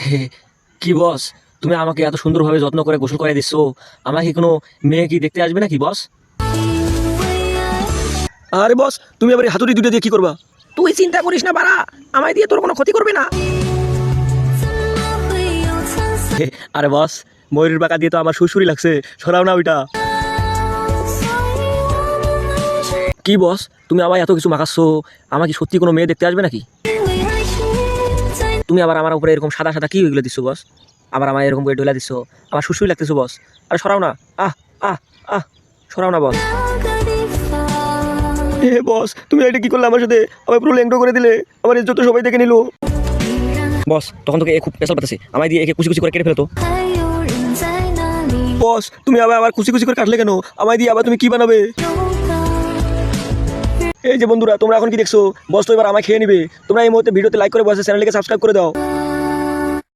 হে, কি বস, তুমি আমাকে এত সুন্দরভাবে যত্ন করে গোসল করে দিচ্ছ, আমাকে কোনো মেয়ে কি দেখতে আসবে নাকি বস? আরে বস, তুমি আবার এই হাতুড়ি দুটো দিয়ে কি করবা? তুই চিন্তা করিস না বাড়া, আমায় দিয়ে তোর কোনো ক্ষতি করবে না। হে, আরে বস, ময়ূরের বাঁকা দিয়ে তো আমার সুরসুরি লাগছে, সরাও না ওইটা। কি বস, তুমি আমায় এত কিছু মাখাচ্ছ, আমাকে সত্যি কোনো মেয়ে দেখতে আসবে নাকি? তুমি আবার আমার উপরে এরকম সাদা সাদা কি ওইগুলো দিচ্ছ বস? আবার আমায় এরকম করে ডোলা দিচ্ছ, আমার সুরসুরি লাগতেছো বস। আরে সরাও না, আহ আহ আহ, সরাও না বস। এ বস, তুমি এটা কি করলে আমার সাথে? আমায় পুরো ল্যাংটো করে দিলে, আমার ইজ্জত সবাই দেখে নিল। বস, তখন তোকে এ খুব পেশাল পাতেছে, আমায় দিয়ে একে কুচি কুচি করে কেটে ফেলতো। বস, তুমি আবার কুচি কুচি করে কাটলে কেন? আমায় দিয়ে আবার তুমি কি বানাবে? এই যে বন্ধুরা, তোমরা এখন কি দেখছো? বস তো এবার আমায় খেয়ে নিবে। তোমরা এই মুহূর্তে ভিডিওতে লাইক করে বসে চ্যানেলকে সাবস্ক্রাইব করে দাও।